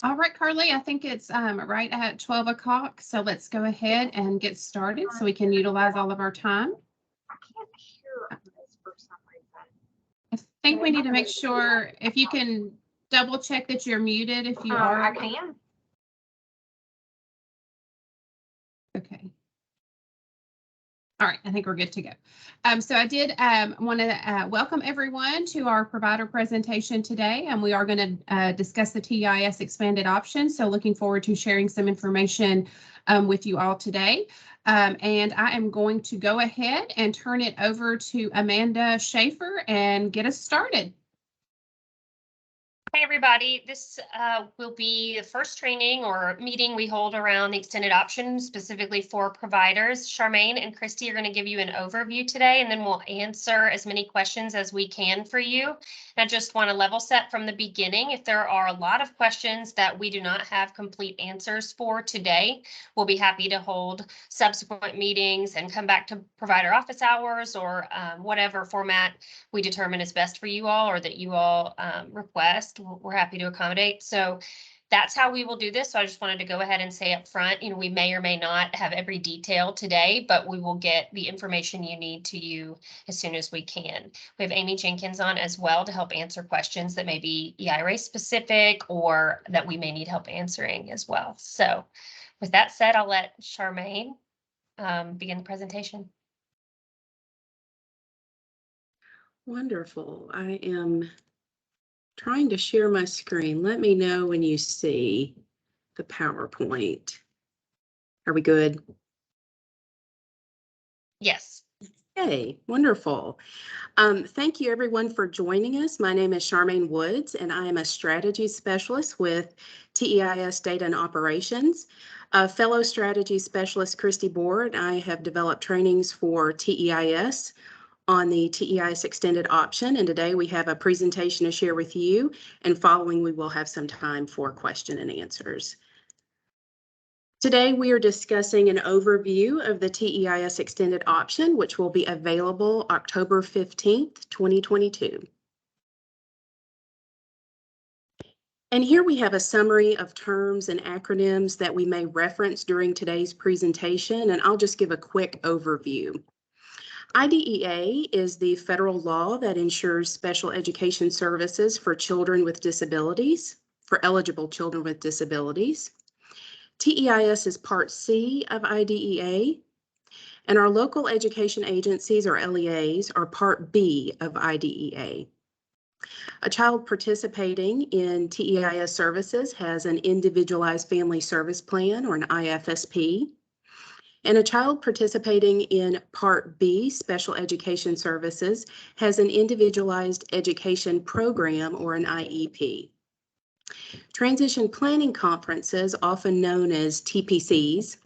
All right, Carly, I think it's right at 12 o'clock. So let's go ahead and get started so we can utilize all of our time. I can't hear this for some reason. I think we need to make sure if you can double check that you're muted if you are. I can. Okay. All right, I think we're good to go. So I did want to welcome everyone to our provider presentation today, and we are going to discuss the TEIS expanded options. So looking forward to sharing some information with you all today. And I am going to go ahead and turn it over to Amanda Schaefer and get us started. Hey everybody, this will be the first training or meeting we hold around the extended option specifically for providers. Charmaine and Christy are going to give you an overview today, and then we'll answer as many questions as we can for you. And I just want to level set from the beginning. If there are a lot of questions that we do not have complete answers for today, we'll be happy to hold subsequent meetings and come back to provider office hours or whatever format we determine is best for you all or that you all request. We're happy to accommodate. So that's how we will do this. So I just wanted to go ahead and say up front, we may or may not have every detail today, but we will get the information you need to you as soon as we can. We have Amy Jenkins on as well to help answer questions that may be EIRA specific or that we may need help answering as well. So with that said, I'll let Charmaine begin the presentation. Wonderful. I am trying to share my screen. Let me know when you see the PowerPoint. Are we good? Yes. Okay, wonderful. Thank you everyone for joining us. My name is Charmaine Woods, and I am a strategy specialist with TEIS Data and Operations. Fellow strategy specialist Christy Board, I have developed trainings for TEIS on the TEIS extended option, and today we have a presentation to share with you, and following we will have some time for question and answers. Today we are discussing an overview of the TEIS extended option, which will be available October 15th, 2022. And here we have a summary of terms and acronyms that we may reference during today's presentation, and I'll just give a quick overview. IDEA is the federal law that ensures special education services for children with disabilities, for eligible children with disabilities. TEIS is Part C of IDEA, and our local education agencies, or LEAs, are Part B of IDEA. A child participating in TEIS services has an Individualized Family Service Plan, or an IFSP. And a child participating in Part B, Special Education Services, has an Individualized Education Program, or an IEP. Transition Planning Conferences, often known as TPCs,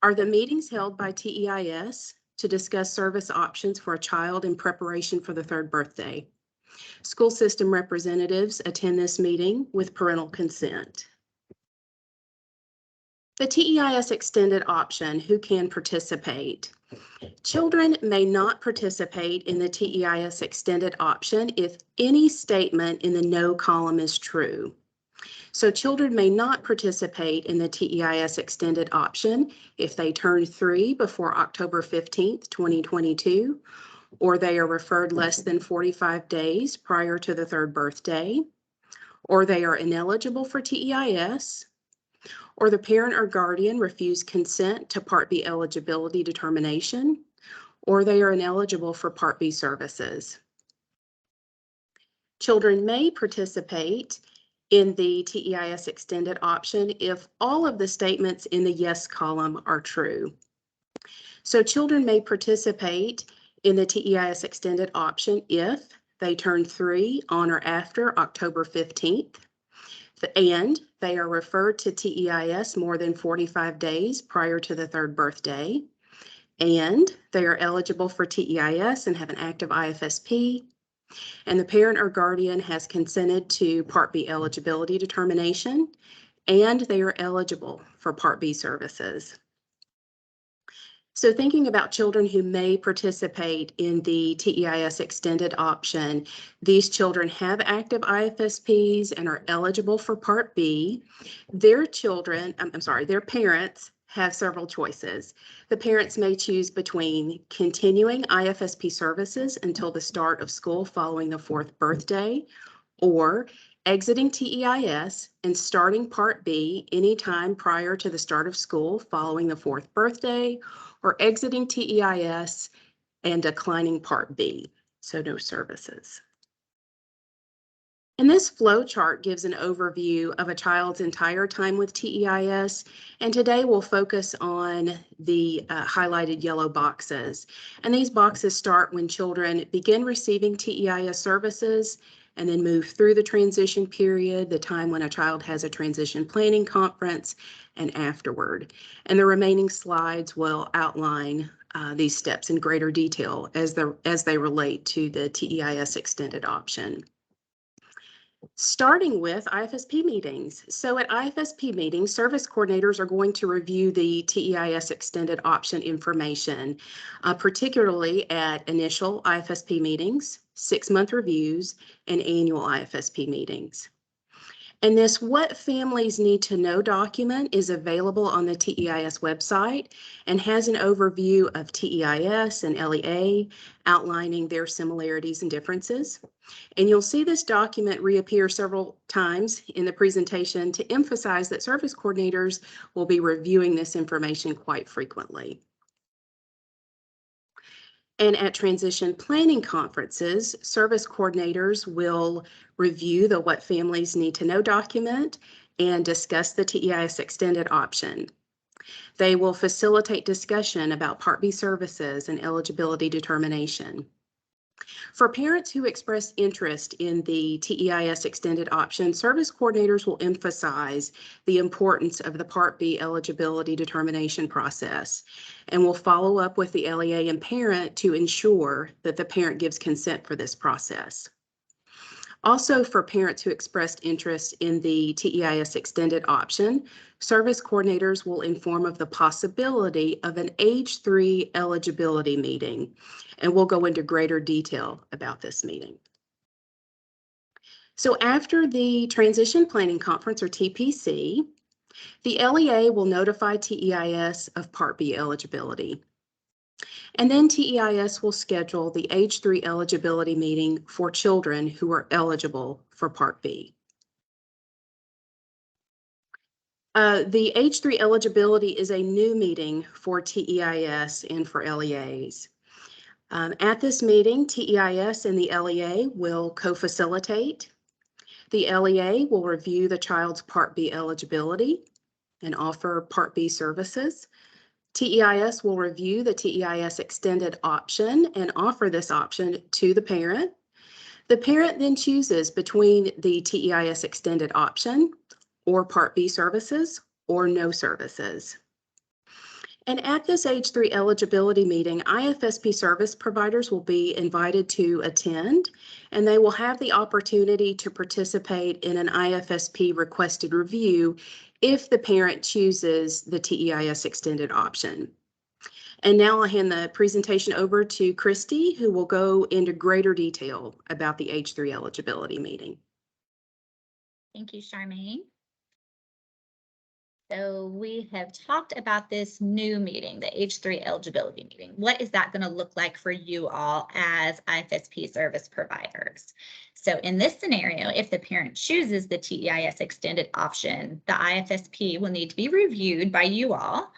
are the meetings held by TEIS to discuss service options for a child in preparation for the third birthday. School system representatives attend this meeting with parental consent. The TEIS extended option, who can participate? Children may not participate in the TEIS extended option if any statement in the no column is true. So children may not participate in the TEIS extended option if they turn 3 before October 15th, 2022, or they are referred less than 45 days prior to the third birthday, or they are ineligible for TEIS, or the parent or guardian refused consent to Part B eligibility determination, or they are ineligible for Part B services. Children may participate in the TEIS extended option if all of the statements in the yes column are true. So children may participate in the TEIS extended option if they turn 3 on or after October 15th, and they are referred to TEIS more than 45 days prior to the third birthday, and they are eligible for TEIS and have an active IFSP, and the parent or guardian has consented to Part B eligibility determination, and they are eligible for Part B services. So thinking about children who may participate in the TEIS extended option, these children have active IFSPs and are eligible for Part B. Their parents have several choices. The parents may choose between continuing IFSP services until the start of school following the 4th birthday, or exiting TEIS and starting Part B anytime prior to the start of school following the 4th birthday, or exiting TEIS and declining Part B, so no services. And this flow chart gives an overview of a child's entire time with TEIS, and today we'll focus on the highlighted yellow boxes. And these boxes start when children begin receiving TEIS services and then move through the transition period, the time when a child has a transition planning conference, and afterward. And the remaining slides will outline these steps in greater detail as they relate to the TEIS extended option. Starting with IFSP meetings. So at IFSP meetings, service coordinators are going to review the TEIS extended option information, particularly at initial IFSP meetings, 6-month reviews, and annual IFSP meetings. And this What Families Need to Know document is available on the TEIS website and has an overview of TEIS and LEA, outlining their similarities and differences. And you'll see this document reappear several times in the presentation to emphasize that service coordinators will be reviewing this information quite frequently. And at transition planning conferences, service coordinators will review the What Families Need to Know document and discuss the TEIS extended option. They will facilitate discussion about Part B services and eligibility determination. For parents who express interest in the TEIS extended option, service coordinators will emphasize the importance of the Part B eligibility determination process and will follow up with the LEA and parent to ensure that the parent gives consent for this process. Also, for parents who expressed interest in the TEIS extended option, service coordinators will inform of the possibility of an age 3 eligibility meeting, and we'll go into greater detail about this meeting. So after the Transition Planning Conference, or TPC, the LEA will notify TEIS of Part B eligibility. And then TEIS will schedule the age 3 eligibility meeting for children who are eligible for Part B. The age 3 eligibility is a new meeting for TEIS and for LEAs. At this meeting, TEIS and the LEA will co-facilitate. The LEA will review the child's Part B eligibility and offer Part B services. TEIS will review the TEIS extended option and offer this option to the parent. The parent then chooses between the TEIS extended option or Part B services or no services. And at this age 3 eligibility meeting, IFSP service providers will be invited to attend, and they will have the opportunity to participate in an IFSP requested review if the parent chooses the TEIS extended option. And now I'll hand the presentation over to Christy, who will go into greater detail about the age 3 eligibility meeting. Thank you, Charmaine. So we have talked about this new meeting, the age 3 eligibility meeting. What is that going to look like for you all as IFSP service providers? So in this scenario, if the parent chooses the TEIS extended option, the IFSP will need to be reviewed by you all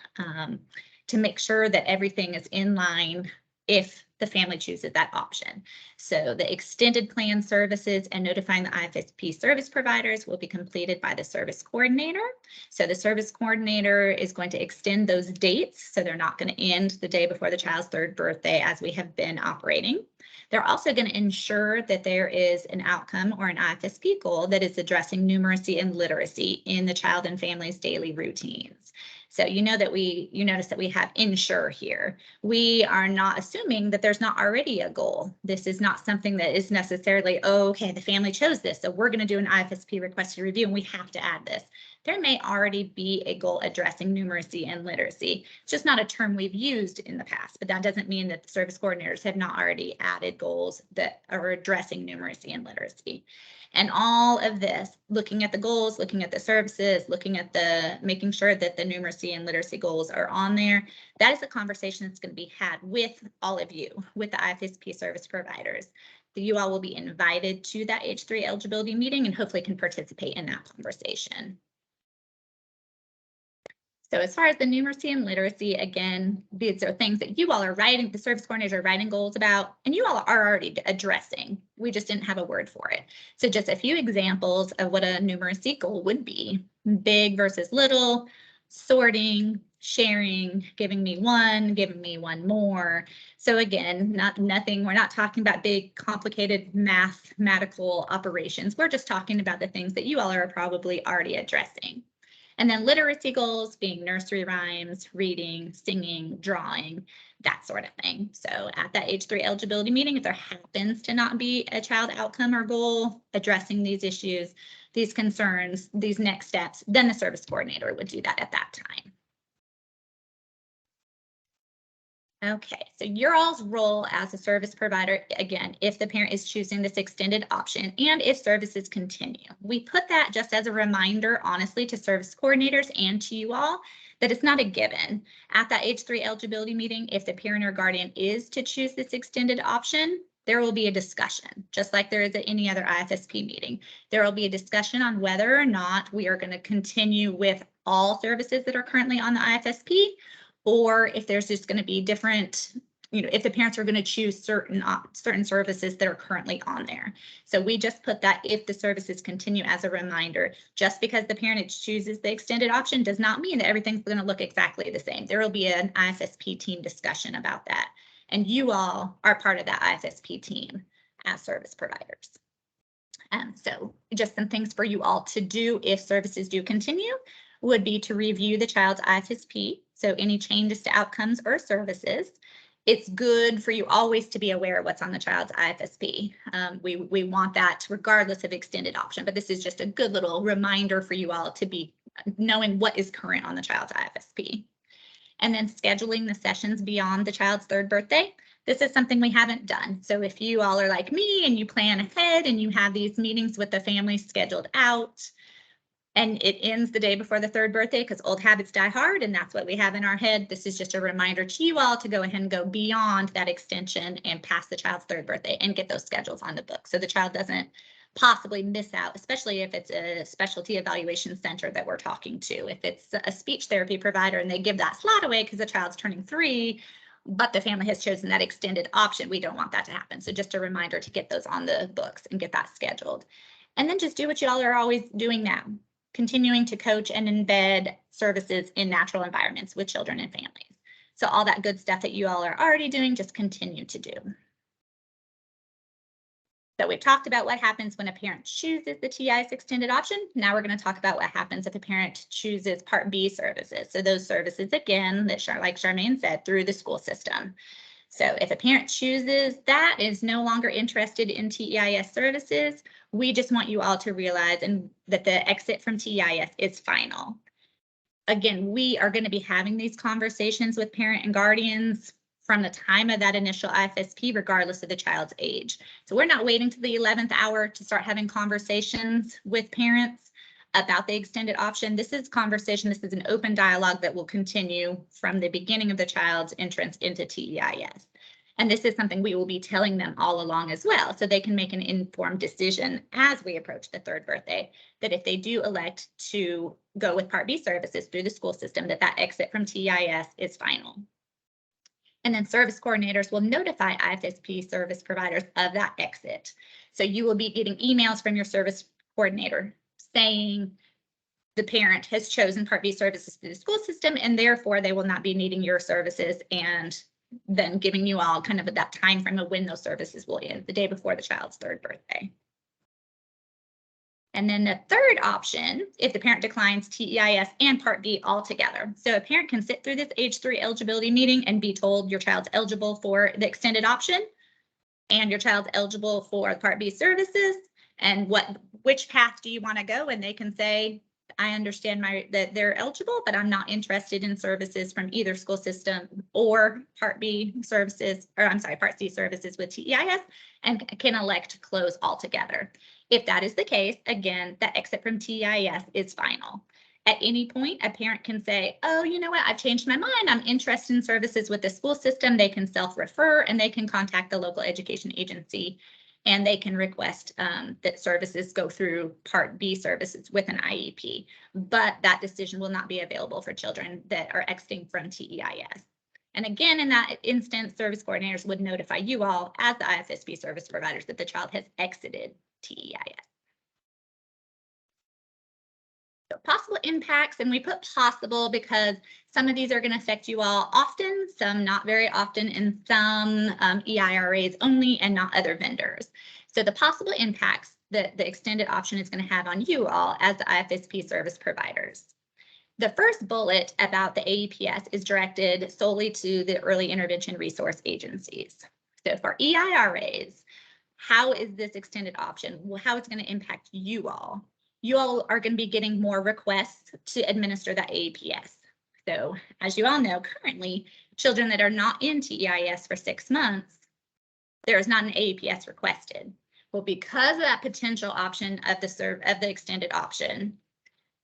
to make sure that everything is in line if the family chooses that option. So the extended plan services and notifying the IFSP service providers will be completed by the service coordinator. So the service coordinator is going to extend those dates, so they're not going to end the day before the child's 3rd birthday as we have been operating. They're also going to ensure that there is an outcome or an IFSP goal that is addressing numeracy and literacy in the child and family's daily routines. So you notice that we have ensure here. We are not assuming that there's not already a goal. This is not something that is necessarily, oh, okay, the family chose this, so we're going to do an IFSP requested review and we have to add this. There may already be a goal addressing numeracy and literacy. It's just not a term we've used in the past, but that doesn't mean that the service coordinators have not already added goals that are addressing numeracy and literacy. And all of this, looking at the goals, looking at the services, looking at making sure that the numeracy and literacy goals are on there, that is a conversation that's going to be had with all of you, with the IFSP service providers. You all will be invited to that H3 eligibility meeting and hopefully can participate in that conversation. So as far as the numeracy and literacy, again, these are things that you all are writing, the service coordinators are writing goals about, and you all are already addressing. We just didn't have a word for it. So just a few examples of what a numeracy goal would be: big versus little, sorting, sharing, giving me one more. So again, we're not talking about big, complicated mathematical operations. We're just talking about the things that you all are probably already addressing. And then literacy goals being nursery rhymes, reading, singing, drawing, that sort of thing. So at that H3 eligibility meeting, if there happens to not be a child outcome or goal addressing these issues, these concerns, these next steps, then the service coordinator would do that at that time. Okay, so your all's role as a service provider, again, if the parent is choosing this extended option and if services continue. We put that just as a reminder, honestly, to service coordinators and to you all, that it's not a given. At that H3 eligibility meeting, if the parent or guardian is to choose this extended option, there will be a discussion, just like there is at any other IFSP meeting. There will be a discussion on whether or not we are going to continue with all services that are currently on the IFSP, or if there's just going to be different, if the parents are going to choose certain services that are currently on there. So we just put that if the services continue as a reminder. Just because the parent chooses the extended option does not mean that everything's going to look exactly the same. There will be an IFSP team discussion about that. And you all are part of that IFSP team as service providers. So just some things for you all to do if services do continue would be to review the child's IFSP. So any changes to outcomes or services. It's good for you always to be aware of what's on the child's IFSP. We want that regardless of extended option, but this is just a good little reminder for you all to be knowing what is current on the child's IFSP. And then scheduling the sessions beyond the child's 3rd birthday. This is something we haven't done. So if you all are like me and you plan ahead and you have these meetings with the family scheduled out, and it ends the day before the 3rd birthday because old habits die hard, and that's what we have in our head. This is just a reminder to you all to go ahead and go beyond that extension and past the child's 3rd birthday and get those schedules on the book so the child doesn't possibly miss out, especially if it's a specialty evaluation center that we're talking to. If it's a speech therapy provider and they give that slot away because the child's turning 3, but the family has chosen that extended option, we don't want that to happen. So just a reminder to get those on the books and get that scheduled. And then just do what y'all are always doing now. Continuing to coach and embed services in natural environments with children and families. So all that good stuff that you all are already doing, just continue to do. So we've talked about what happens when a parent chooses the TEIS extended option. Now we're going to talk about what happens if a parent chooses Part B services. So those services, again, that like Charmaine said, through the school system. So if a parent chooses that, is no longer interested in TEIS services, we just want you all to realize that the exit from TEIS is final. Again, we are going to be having these conversations with parent and guardians from the time of that initial IFSP, regardless of the child's age. So we're not waiting to the 11th hour to start having conversations with parents about the extended option. This is an open dialogue that will continue from the beginning of the child's entrance into TEIS. And this is something we will be telling them all along as well, so they can make an informed decision as we approach the 3rd birthday, that if they do elect to go with Part B services through the school system, that exit from TEIS is final. And then service coordinators will notify IFSP service providers of that exit. So you will be getting emails from your service coordinator saying the parent has chosen Part B services through the school system, and therefore they will not be needing your services, and then giving you all kind of that time frame of when those services will end, the day before the child's 3rd birthday. And then the third option, if the parent declines TEIS and Part B altogether. So a parent can sit through this age 3 eligibility meeting and be told your child's eligible for the extended option and your child's eligible for Part B services, and which path do you want to go? And they can say, I understand that they're eligible, but I'm not interested in services from either school system or Part B services, or I'm sorry, Part C services with TEIS, and can elect to close altogether. If that is the case, again, that exit from TEIS is final. At any point, a parent can say, oh, you know what, I've changed my mind. I'm interested in services with the school system. They can self-refer and they can contact the local education agency, and they can request that services go through Part B services with an IEP. But that decision will not be available for children that are exiting from TEIS. And again, in that instance, service coordinators would notify you all as the IFSP service providers that the child has exited TEIS. So possible impacts, and we put possible because some of these are going to affect you all often, some not very often, and some EIRAs only and not other vendors. So the possible impacts that the extended option is going to have on you all as the IFSP service providers. The first bullet about the AEPS is directed solely to the early intervention resource agencies. So for EIRAs, how is this extended option? Well, how it's going to impact you all? You all are going to be getting more requests to administer that AEPS. So as you all know, currently, children that are not in TEIS for 6 months, there is not an AEPS requested. Well, because of that potential option of the extended option,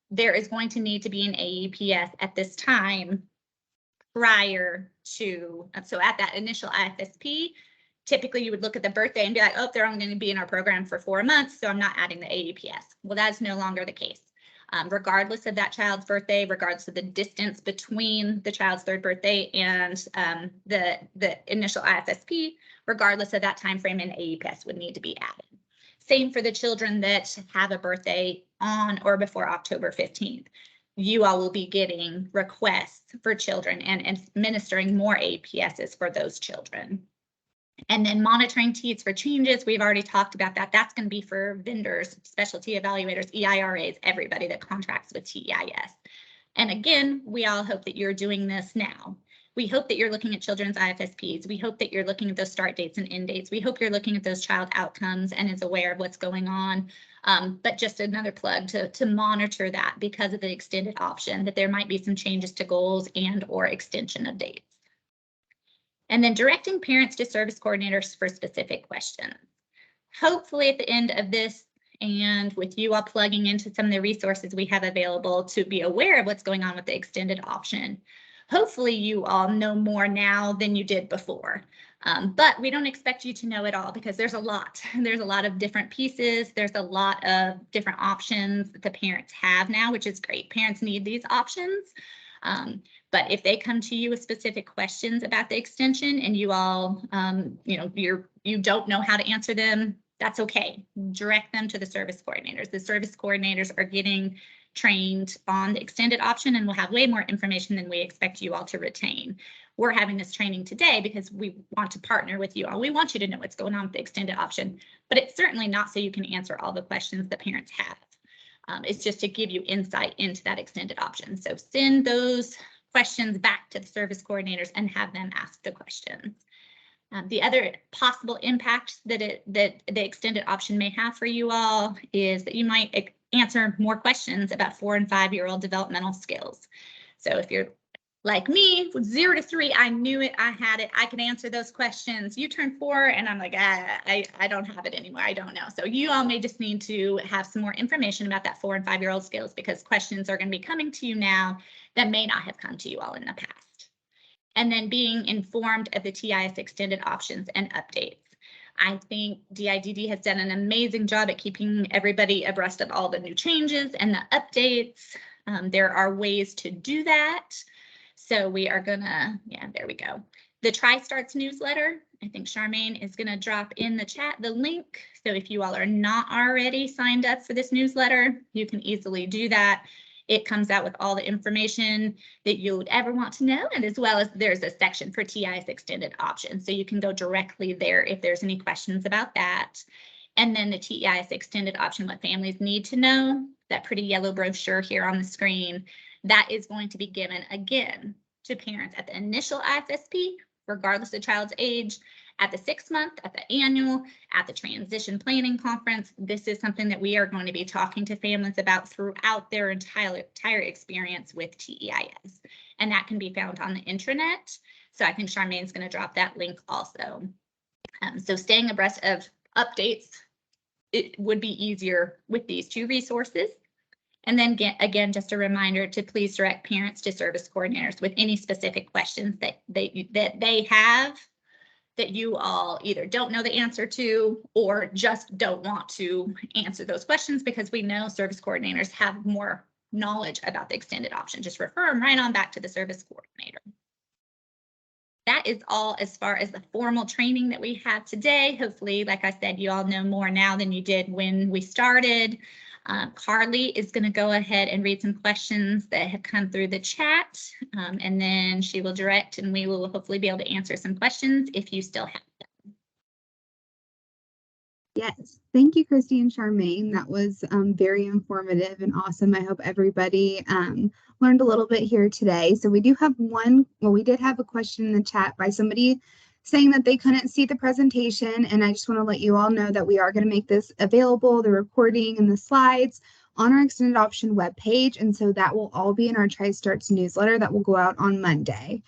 there is going to need to be an AEPS at this time prior to, so at that initial IFSP, typically you would look at the birthday and be like, oh, they're only going to be in our program for 4 months, so I'm not adding the AEPS. Well, that's no longer the case. Regardless of that child's birthday, regardless of the distance between the child's 3rd birthday and the initial IFSP, regardless of that time frame, an AEPS would need to be added. Same for the children that have a birthday on or before October 15th. You all will be getting requests for children and administering more AEPSs for those children. And then monitoring TEIS for changes, we've already talked about that. That's going to be for vendors, specialty evaluators, EIRAs, everybody that contracts with TEIS. And again, we all hope that you're doing this now. We hope that you're looking at children's IFSPs. We hope that you're looking at those start dates and end dates. We hope you're looking at those child outcomes and is aware of what's going on. But just another plug to monitor that because of the extended option, that there might be some changes to goals and or extension of dates. And then directing parents to service coordinators for specific questions. Hopefully at the end of this, and with you all plugging into some of the resources we have available to be aware of what's going on with the extended option, hopefully you all know more now than you did before. But we don't expect you to know it all because there's a lot. There's a lot of different pieces. There's a lot of different options that the parents have now, which is great. Parents need these options. But if they come to you with specific questions about the extension and you all, you don't know how to answer them, that's okay. Direct them to the service coordinators. The service coordinators are getting trained on the extended option and will have way more information than we expect you all to retain. We're having this training today because we want to partner with you all. We want you to know what's going on with the extended option, but it's certainly not so you can answer all the questions that parents have. It's just to give you insight into that extended option. So send those questions back to the service coordinators and have them ask the questions. The other possible impact that the extended option may have for you all is that you might answer more questions about 4- and 5-year-old developmental skills. So if you're like me, with 0 to 3, I knew it, I had it, I could answer those questions. You turn 4 and I'm like, I don't have it anymore, I don't know. So you all may just need to have some more information about that 4- and 5-year-old skills because questions are going to be coming to you now that may not have come to you all in the past. And then being informed of the TEIS extended options and updates. I think DIDD has done an amazing job at keeping everybody abreast of all the new changes and the updates. There are ways to do that. So we are gonna, there we go. The Tri-Starts newsletter, I think Charmaine is gonna drop in the chat the link. So if you all are not already signed up for this newsletter, you can easily do that. It comes out with all the information that you would ever want to know, and as well as there's a section for TEIS extended options. So you can go directly there if there's any questions about that. And then the TEIS extended option, what families need to know, that pretty yellow brochure here on the screen, that is going to be given again to parents at the initial IFSP, regardless of child's age, at the 6-month, at the annual, at the transition planning conference. This is something that we are going to be talking to families about throughout their entire experience with TEIS. And that can be found on the intranet. So I think Charmaine's going to drop that link also. So staying abreast of updates, it would be easier with these two resources. And then again, just a reminder to please direct parents to service coordinators with any specific questions that they have that you all either don't know the answer to or just don't want to answer those questions, because we know service coordinators have more knowledge about the extended option. Just refer them right on back to the service coordinator. That is all as far as the formal training that we have today. Hopefully, like I said, you all know more now than you did when we started. Carly is going to go ahead and read some questions that have come through the chat, and then she will direct, and we will hopefully be able to answer some questions if you still have them. Yes, thank you, Christy and Charmaine. That was very informative and awesome. I hope everybody learned a little bit here today. So we do have we did have a question in the chat by somebody saying that they couldn't see the presentation. And I just want to let you all know that we are going to make this available, the recording and the slides, on our extended option webpage. And so that will all be in our Tri-Starts newsletter that will go out on Monday.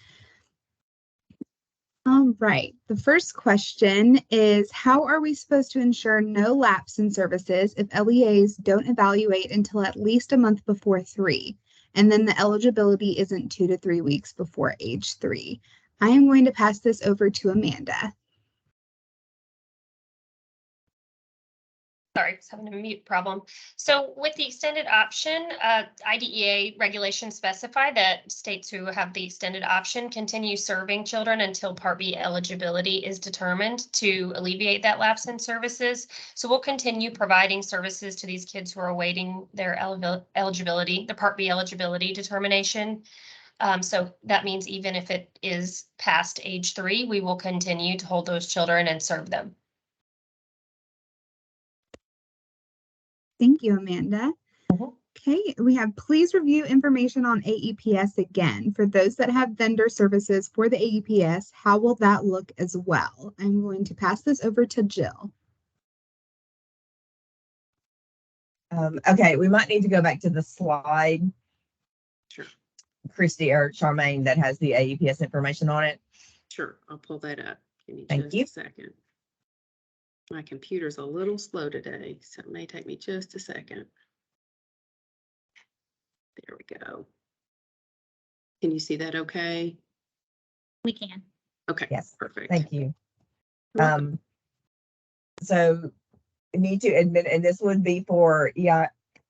All right, the first question is, how are we supposed to ensure no lapse in services if LEAs don't evaluate until at least a month before 3, and then the eligibility isn't 2 to 3 weeks before age 3? I am going to pass this over to Amanda. Sorry, just having a mute problem. So with the extended option, IDEA regulations specify that states who have the extended option continue serving children until Part B eligibility is determined to alleviate that lapse in services. So we'll continue providing services to these kids who are awaiting their eligibility, the Part B eligibility determination. So that means even if it is past age 3, we will continue to hold those children and serve them. Thank you, Amanda. Okay, we have please review information on AEPS again. For those that have vendor services for the AEPS, how will that look as well? I'm going to pass this over to Jill. Okay, we might need to go back to the slide. Sure. Christy or Charmaine that has the AEPS information on it. Sure, I'll pull that up. Give me Thank just you. a second. My computer's a little slow today, so it may take me just a second. There we go. Can you see that okay? We can. Okay, Yes, perfect. thank you. You're welcome. So you need to admit, and this would be for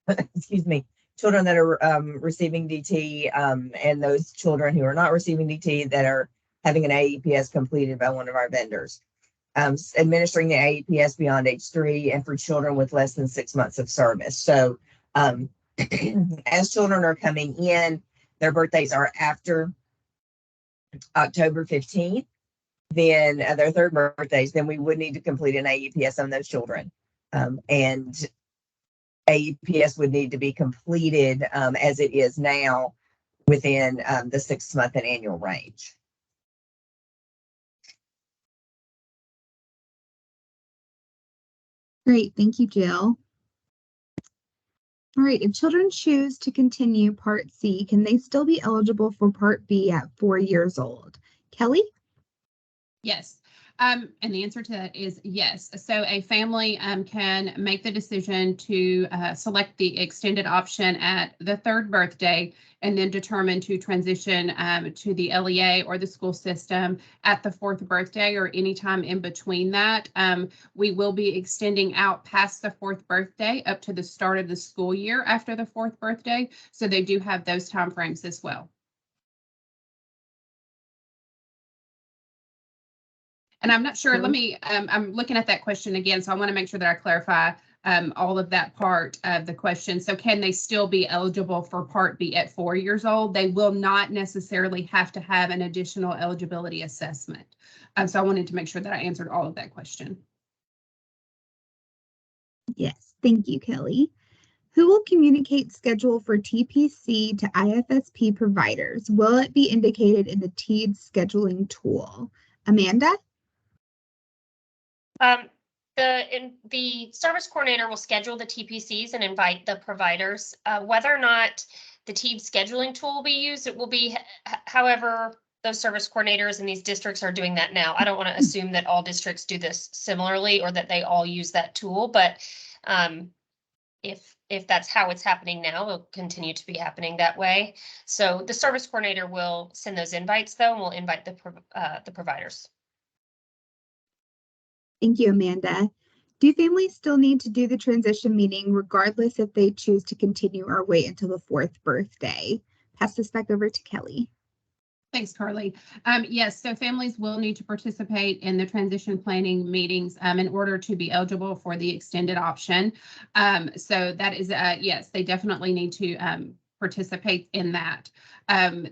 excuse me, children that are receiving DT, and those children who are not receiving DT that are having an AEPS completed by one of our vendors. Administering the AEPS beyond age 3 and for children with less than 6 months of service. So as children are coming in, their birthdays are after October 15th, then their third birthdays, then we would need to complete an AEPS on those children. And AEPS would need to be completed as it is now within the 6-month and annual range. Great, thank you, Jill. All right, if children choose to continue Part C, can they still be eligible for Part B at 4 years old? Kelly? Yes. And the answer to that is yes. So a family can make the decision to select the extended option at the 3rd birthday and then determine to transition to the LEA or the school system at the 4th birthday or anytime in between that. We will be extending out past the 4th birthday up to the start of the school year after the 4th birthday. So they do have those timeframes as well. And I'm not sure, let me, I'm looking at that question again, so I want to make sure that I clarify all of that part of the question. So can they still be eligible for Part B at 4 years old? They will not necessarily have to have an additional eligibility assessment. So I wanted to make sure that I answered all of that question. Yes, thank you, Kelly. Who will communicate schedule for TPC to IFSP providers? Will it be indicated in the TEIS scheduling tool? Amanda? The service coordinator will schedule the TPCs and invite the providers. Whether or not the TEIS scheduling tool will be used, it will be however those service coordinators in these districts are doing that now. I don't want to assume that all districts do this similarly or that they all use that tool, but if that's how it's happening now, it'll continue to be happening that way. So the service coordinator will send those invites though, and we'll invite the providers. Thank you, Amanda. Do families still need to do the transition meeting regardless if they choose to continue or wait until the 4th birthday? Pass this back over to Kelly. Thanks, Carly. Yes, so families will need to participate in the transition planning meetings in order to be eligible for the extended option. So that is, yes, they definitely need to participate in that.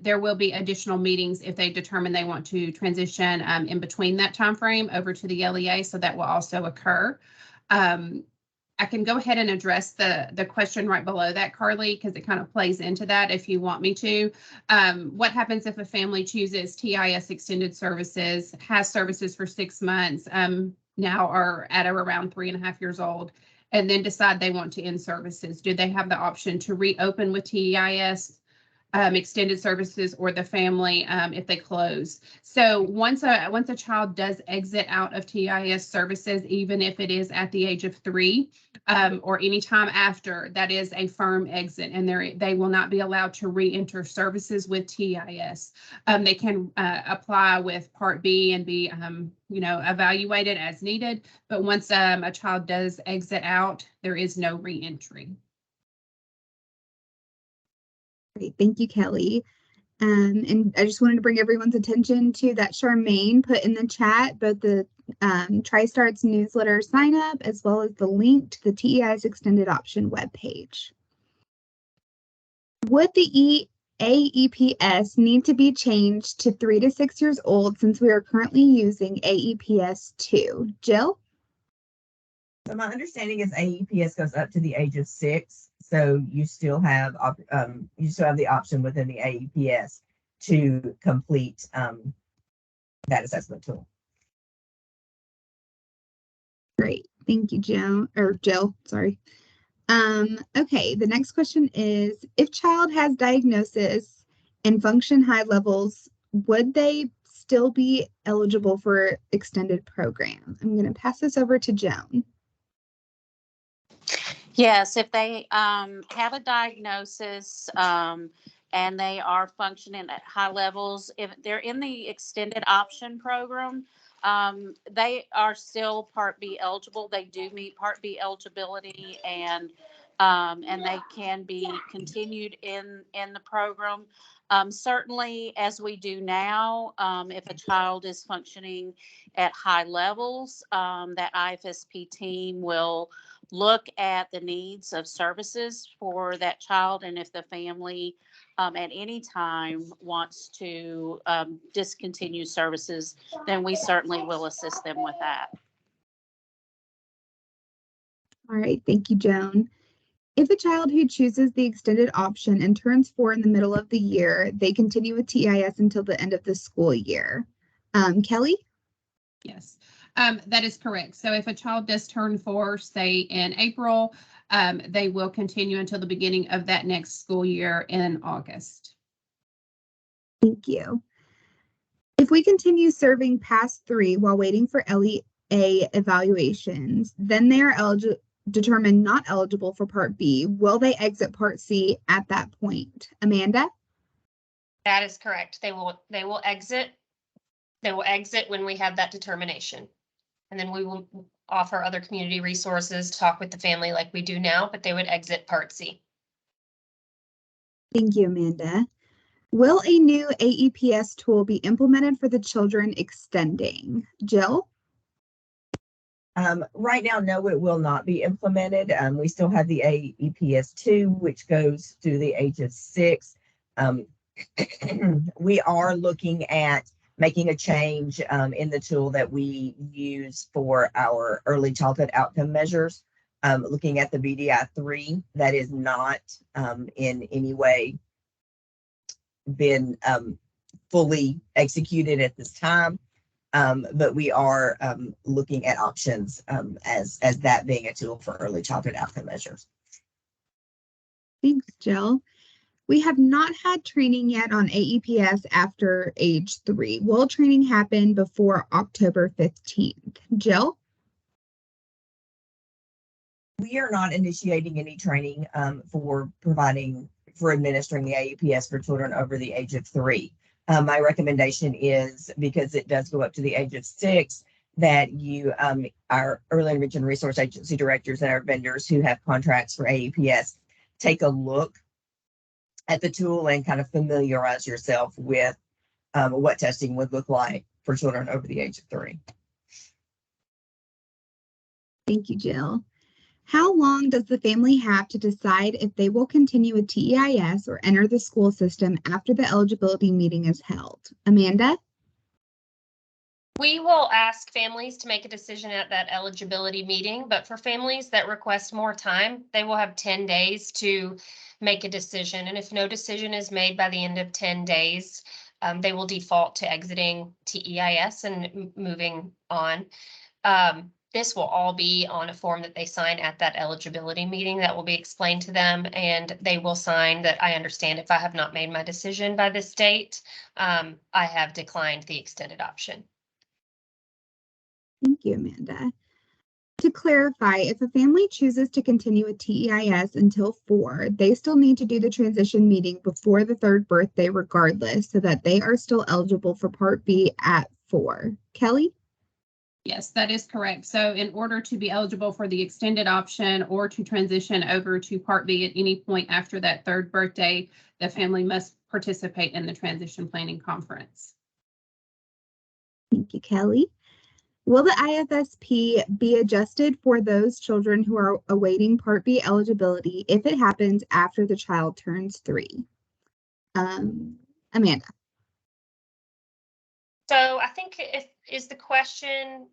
There will be additional meetings if they determine they want to transition in between that time frame over to the LEA, so that will also occur. I can go ahead and address the question right below that, Carly, because it kind of plays into that if you want me to. What happens if a family chooses TEIS extended services, has services for 6 months, now are at around 3.5 years old, and then decide they want to end services? Do they have the option to reopen with TEIS extended services or the family if they close? So once a child does exit out of TEIS services, even if it is at the age of 3 or any time after, that is a firm exit, and they will not be allowed to re-enter services with TEIS. They can apply with Part B and be evaluated as needed, but once a child does exit out, there is no re-entry. Great, thank you, Kelly. And I just wanted to bring everyone's attention to that Charmaine put in the chat, both the TriStarts newsletter sign up as well as the link to the TEIS extended option webpage. Would the AEPS need to be changed to 3 to 6 years old since we are currently using AEPS 2? Jill? So my understanding is AEPS goes up to the age of 6. So you still have the option within the AEPS to complete that assessment tool. Great, thank you, Jill. Sorry. Okay, the next question is, if child has diagnosis and function high levels, would they still be eligible for extended program? I'm going to pass this over to Joan. Yes, if they have a diagnosis and they are functioning at high levels, if they're in the extended option program, they are still Part B eligible. They do meet Part B eligibility, and they can be continued in the program. Certainly, as we do now, if a child is functioning at high levels, that IFSP team will look at the needs of services for that child, and if the family at any time wants to discontinue services, then we certainly will assist them with that. All right, thank you, Joan. If a child who chooses the extended option and turns 4 in the middle of the year, they continue with TEIS until the end of the school year. Kelly? Yes, that is correct. So if a child does turn 4, say in April, they will continue until the beginning of that next school year in August. Thank you. If we continue serving past 3 while waiting for LEA evaluations, then they are determined not eligible for Part B. Will they exit Part C at that point? Amanda? That is correct. They will exit. They will exit when we have that determination. And then we will offer other community resources, talk with the family like we do now, but they would exit Part C. Thank you, Amanda. Will a new AEPS tool be implemented for the children extending? Jill? Right now, no, it will not be implemented. We still have the AEPS 2, which goes through the age of 6. We are looking at making a change in the tool that we use for our early childhood outcome measures. looking at the BDI 3, that is not in any way been fully executed at this time. But we are looking at options as that being a tool for early childhood outcome measures. Thanks, Jill. We have not had training yet on AEPS after age 3. Will training happen before October 15th? Jill? We are not initiating any training for administering the AEPS for children over the age of 3. My recommendation is, because it does go up to the age of 6, that you, our early intervention resource agency directors and our vendors who have contracts for AEPS, take a look at the tool and kind of familiarize yourself with what testing would look like for children over the age of 3. Thank you, Jill. How long does the family have to decide if they will continue with TEIS or enter the school system after the eligibility meeting is held? Amanda? We will ask families to make a decision at that eligibility meeting, but for families that request more time, they will have 10 days to make a decision. And if no decision is made by the end of 10 days, they will default to exiting TEIS and moving on. This will all be on a form that they sign at that eligibility meeting that will be explained to them, and they will sign that I understand if I have not made my decision by this date, I have declined the extended option. Thank you, Amanda. To clarify, if a family chooses to continue with TEIS until 4, they still need to do the transition meeting before the 3rd birthday regardless, so that they are still eligible for Part B at 4. Kelly? Yes, that is correct. So in order to be eligible for the extended option or to transition over to Part B at any point after that 3rd birthday, the family must participate in the transition planning conference. Thank you, Kelly. Will the IFSP be adjusted for those children who are awaiting Part B eligibility if it happens after the child turns 3? Amanda. So I think is the question,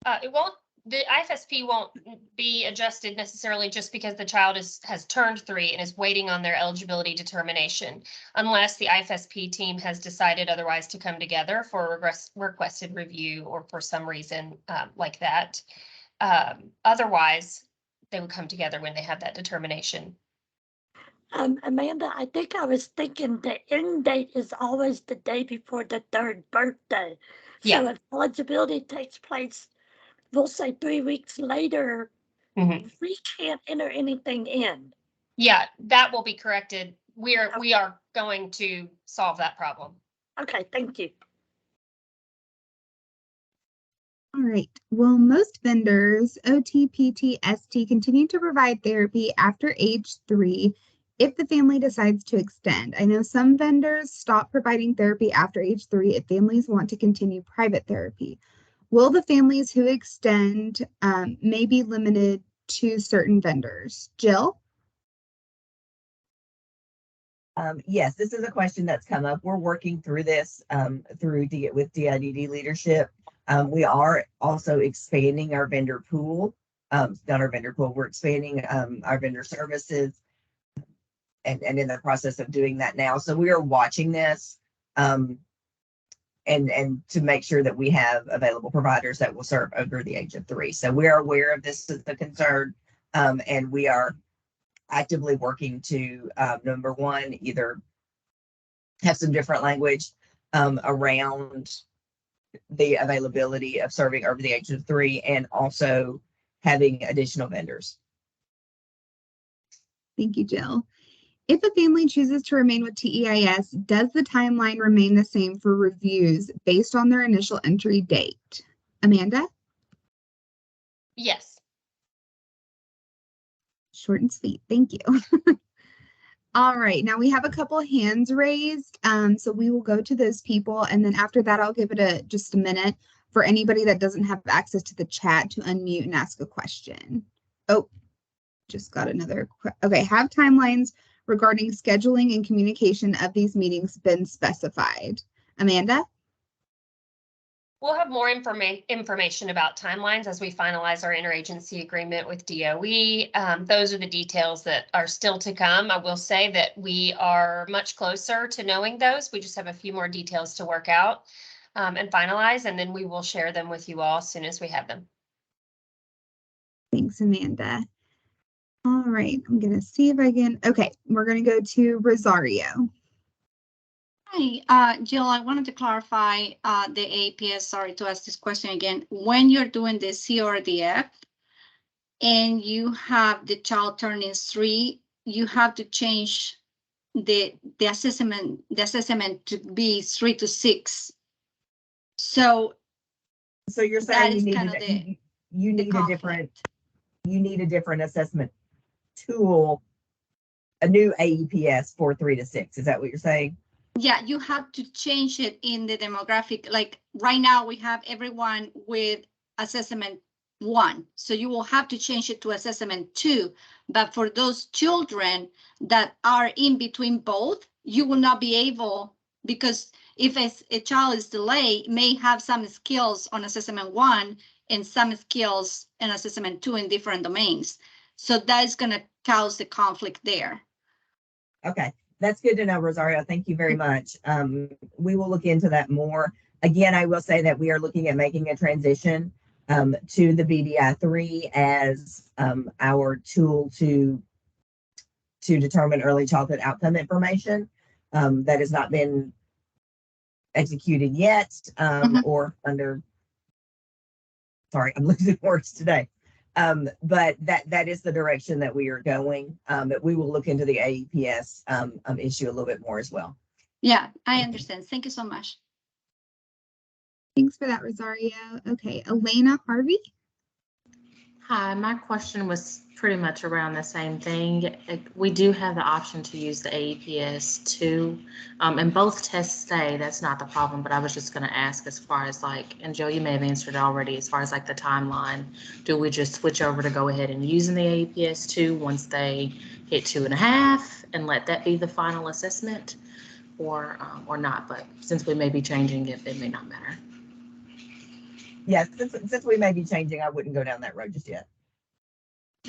the IFSP won't be adjusted necessarily just because the child has turned 3 and is waiting on their eligibility determination, unless the IFSP team has decided otherwise to come together for a requested review or for some reason like that. Otherwise, they would come together when they have that determination. Amanda, I think I was thinking the end date is always the day before the 3rd birthday. So if eligibility takes place, we'll say 3 weeks later, we can't enter anything in. Yeah, that will be corrected. We are going to solve that problem. Okay, thank you. All right. Will most vendors, OT, PT, ST, continue to provide therapy after age 3 if the family decides to extend? I know some vendors stop providing therapy after age 3 if families want to continue private therapy. Will the families who extend may be limited to certain vendors? Jill? Yes, this is a question that's come up. We're working through this with DIDD leadership. We are also expanding our vendor pool, not our vendor pool, we're expanding our vendor services and in the process of doing that now. So we are watching this and to make sure that we have available providers that will serve over the age of 3. So we are aware of this as a concern, and we are actively working to, number one, either have some different language around the availability of serving over the age of 3 and also having additional vendors. Thank you, Jill. If a family chooses to remain with TEIS, does the timeline remain the same for reviews based on their initial entry date? Amanda? Yes. Short and sweet. Thank you. All right. Now we have a couple hands raised. So we will go to those people. And then after that, I'll give it just a minute for anybody that doesn't have access to the chat to unmute and ask a question. Oh, just got another. Okay. Have timelines regarding scheduling and communication of these meetings been specified? Amanda? We'll have more information about timelines as we finalize our interagency agreement with DOE. Those are the details that are still to come. I will say that we are much closer to knowing those. We just have a few more details to work out and finalize, and then we will share them with you all as soon as we have them. Thanks, Amanda. All right, I'm gonna see if I can, okay, we're gonna go to Rosario. Hi, Jill, I wanted to clarify the APS, sorry to ask this question again. When you're doing the CRDF and you have the child turning 3, you have to change the assessment to be 3 to 6. So you're that saying is you kind need of the you need a different, conflict. you need a different assessment tool, a new AEPS for 3 to 6. Is that what you're saying? Yeah, you have to change it in the demographic. Like right now we have everyone with assessment 1. So you will have to change it to assessment 2. But for those children that are in between both, you will not be able, because if a child is delayed, may have some skills on assessment 1 and some skills in assessment 2 in different domains. So that is going to cause the conflict there. Okay. That's good to know, Rosario. Thank you very much. We will look into that more. Again, I will say that we are looking at making a transition to the BDI-3 as our tool to determine early childhood outcome information. That has not been executed yet or under, sorry, I'm losing words today. But that is the direction that we are going. But we will look into the AEPS issue a little bit more as well. Yeah, I understand. Thank you so much. Thanks for that, Rosario. Okay, Elena Harvey. Hi, my question was pretty much around the same thing. We do have the option to use the AEPS too, and both tests say that's not the problem, but I was just going to ask as far as like, and Joe, you may have answered it already, as far as like the timeline, do we just switch over to go ahead and using the AEPS too once they hit 2.5 and let that be the final assessment, or not? But since we may be changing it, it may not matter. Yes, since we may be changing, I wouldn't go down that road just yet.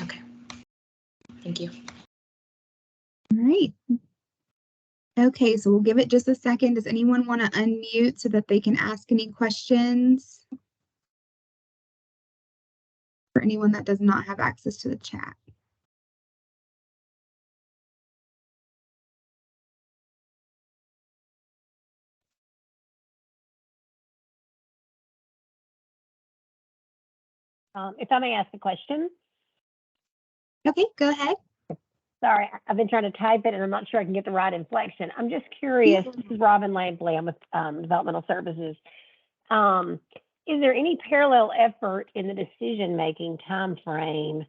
Okay. Thank you. All right. Okay, so we'll give it just a second. Does anyone want to unmute so that they can ask any questions? For anyone that does not have access to the chat. If I may ask a question. Okay, go ahead. Sorry, I've been trying to type it and I'm not sure I can get the right inflection. I'm just curious. This is Robin Lampley. I'm with Developmental Services. Is there any parallel effort in the decision-making time frame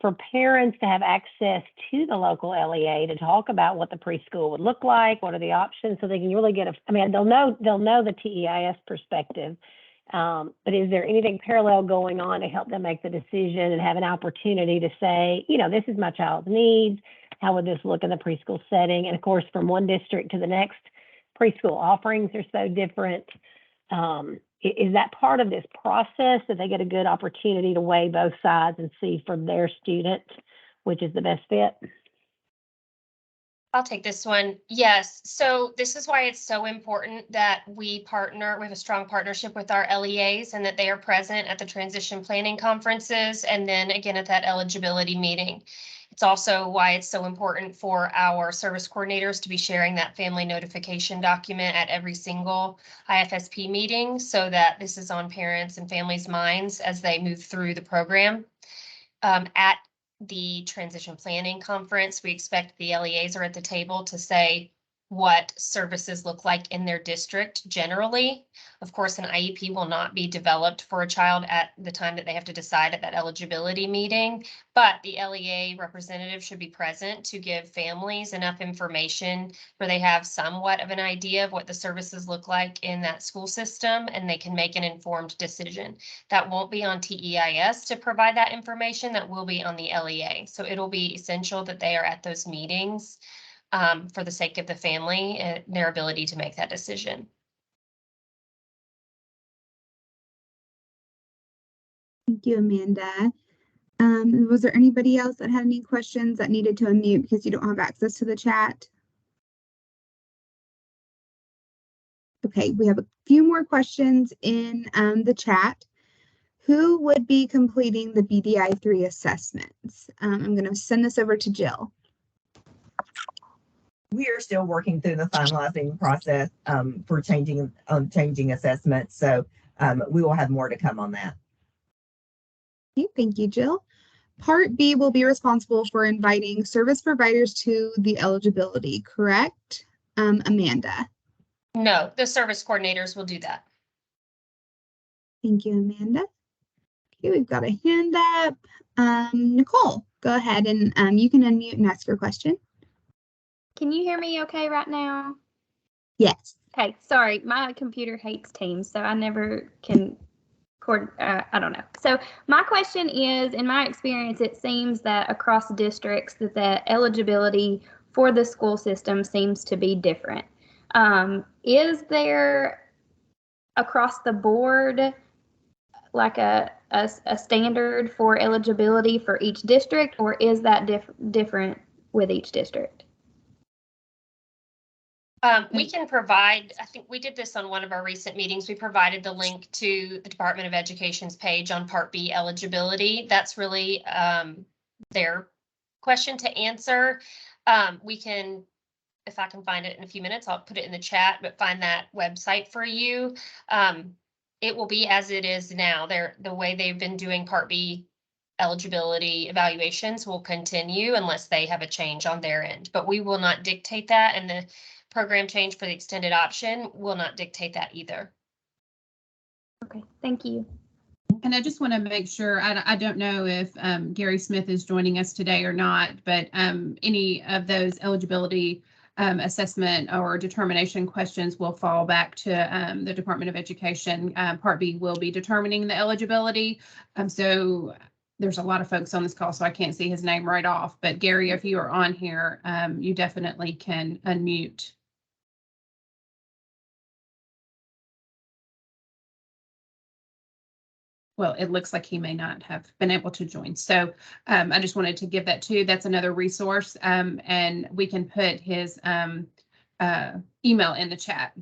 for parents to have access to the local LEA to talk about what the preschool would look like, what are the options, so they can really get I mean, they'll know the TEIS perspective. But is there anything parallel going on to help them make the decision and have an opportunity to say, you know, this is my child's needs, how would this look in the preschool setting? And of course, from one district to the next, preschool offerings are so different. Is that part of this process that they get a good opportunity to weigh both sides and see from their student which is the best fit? I'll take this one. Yes. So this is why it's so important that we partner. We have a strong partnership with our LEAs and that they are present at the transition planning conferences and then again at that eligibility meeting. It's also why it's so important for our service coordinators to be sharing that family notification document at every single IFSP meeting so that this is on parents and families' minds as they move through the program. At the transition planning conference, we expect the LEAs are at the table to say what services look like in their district generally. Of course, an IEP will not be developed for a child at the time that they have to decide at that eligibility meeting, but the LEA representative should be present to give families enough information where they have somewhat of an idea of what the services look like in that school system and they can make an informed decision. That won't be on TEIS to provide that information, that will be on the LEA. So it'll be essential that they are at those meetings for the sake of the family and their ability to make that decision. Thank you, Amanda. Was there anybody else that had any questions that needed to unmute because you don't have access to the chat? Okay, we have a few more questions in the chat. Who would be completing the BDI-3 assessments? I'm going to send this over to Jill. We are still working through the finalizing process for changing assessments. So we will have more to come on that. Okay, thank you, Jill. Part B will be responsible for inviting service providers to the eligibility, correct? Amanda. No, the service coordinators will do that. Thank you, Amanda. Okay, we've got a hand up. Nicole, go ahead and you can unmute and ask your question. Can you hear me okay right now? Yes. Okay, sorry, my computer hates Teams, so I never can I don't know. So my question is, in my experience, it seems that across districts that the eligibility for the school system seems to be different. Is there across the board like a standard for eligibility for each district, or is that different with each district? We can provide, I think we did this on one of our recent meetings. We provided the link to the Department of Education's page on Part B eligibility. That's really their question to answer. We can, if I can find it in a few minutes, I'll put it in the chat, but find that website for you. It will be as it is now. The way they've been doing Part B eligibility evaluations will continue unless they have a change on their end, but we will not dictate that, and the program change for the extended option will not dictate that either. Okay, thank you. And I just want to make sure, I don't know if Gary Smith is joining us today or not, but any of those eligibility assessment or determination questions will fall back to the Department of Education. Part B will be determining the eligibility. So there's a lot of folks on this call, so I can't see his name right off. But Gary, if you are on here, you definitely can unmute. Well, it looks like he may not have been able to join. So I just wanted to give that to you. That's another resource, and we can put his email in the chat.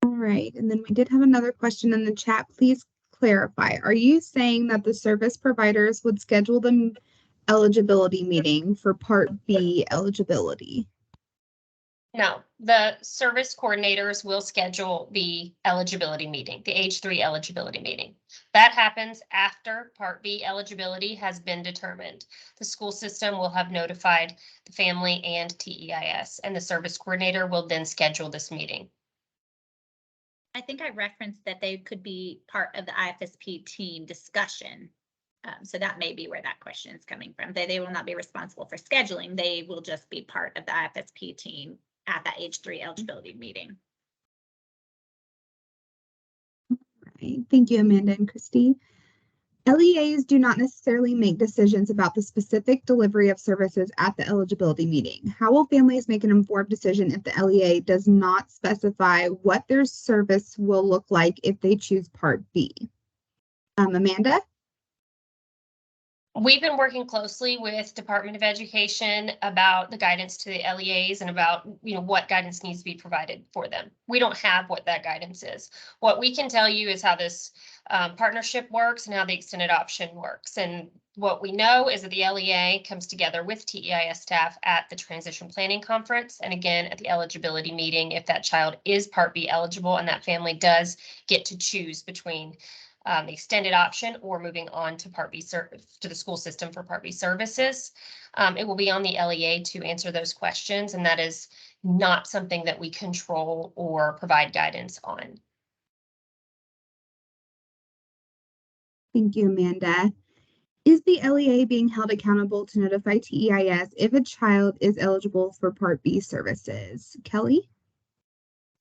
All right, and then we did have another question in the chat. Please clarify. Are you saying that the service providers would schedule the eligibility meeting for Part B eligibility? No, the service coordinators will schedule the eligibility meeting, the age 3 eligibility meeting. That happens after Part B eligibility has been determined. The school system will have notified the family and TEIS, and the service coordinator will then schedule this meeting. I think I referenced that they could be part of the IFSP team discussion. So that may be where that question is coming from. They will not be responsible for scheduling. They will just be part of the IFSP team at that age 3 eligibility meeting. Right. Thank you, Amanda and Christy. LEAs do not necessarily make decisions about the specific delivery of services at the eligibility meeting. How will families make an informed decision if the LEA does not specify what their service will look like if they choose Part B? Amanda? We've been working closely with Department of Education about the guidance to the LEAs and about, what guidance needs to be provided for them. We don't have what that guidance is. What we can tell you is how this partnership works and how the extended option works. And what we know is that the LEA comes together with TEIS staff at the transition planning conference. And again, at the eligibility meeting, if that child is Part B eligible and that family does get to choose between the extended option or moving on to Part B to the school system for Part B services. It will be on the LEA to answer those questions, and that is not something that we control or provide guidance on. Thank you, Amanda. Is the LEA being held accountable to notify TEIS if a child is eligible for Part B services? Kelly?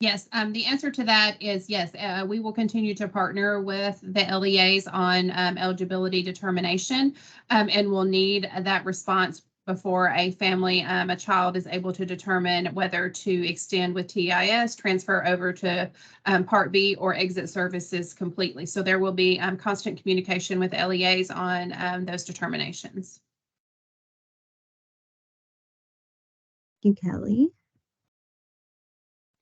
Yes, the answer to that is yes. We will continue to partner with the LEAs on eligibility determination, and we'll need that response before a family, a child is able to determine whether to extend with TEIS, transfer over to Part B, or exit services completely. So there will be constant communication with LEAs on those determinations. Thank you, Kelly.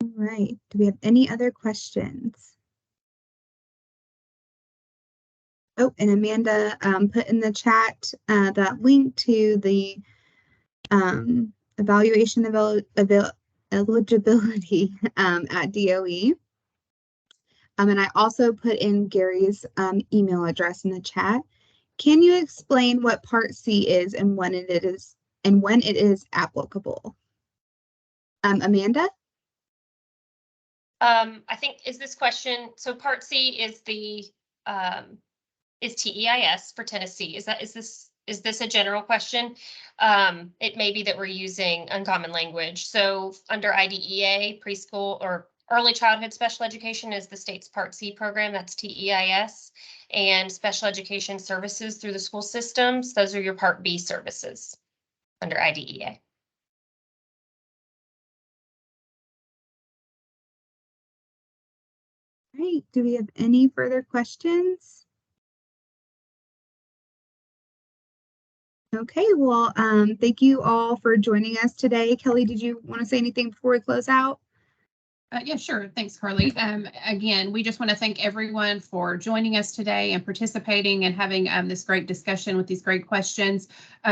All right. Do we have any other questions? Oh, and Amanda put in the chat that link to the evaluation of eligibility at DOE. And I also put in Gary's email address in the chat. Can you explain what Part C is and when it is applicable? Amanda? I think, is this question, so Part C is the, is TEIS for Tennessee. Is this a general question? It may be that we're using uncommon language. So under IDEA, preschool or early childhood special education is the state's Part C program, that's TEIS, and special education services through the school systems, those are your Part B services under IDEA. All right, do we have any further questions? Okay, well, thank you all for joining us today. Kelly, did you want to say anything before we close out? Yeah, sure. Thanks, Carly. Again, we just want to thank everyone for joining us today and participating and having this great discussion with these great questions.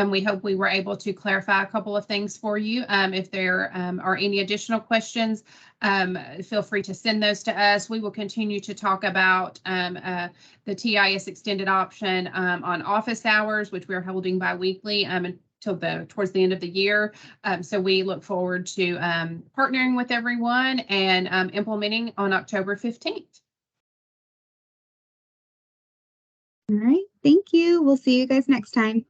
We hope we were able to clarify a couple of things for you. If there are any additional questions, feel free to send those to us. We will continue to talk about the TEIS extended option on office hours, which we're holding bi-weekly until towards the end of the year. So we look forward to partnering with everyone and implementing on October 15th. All right, thank you. We'll see you guys next time.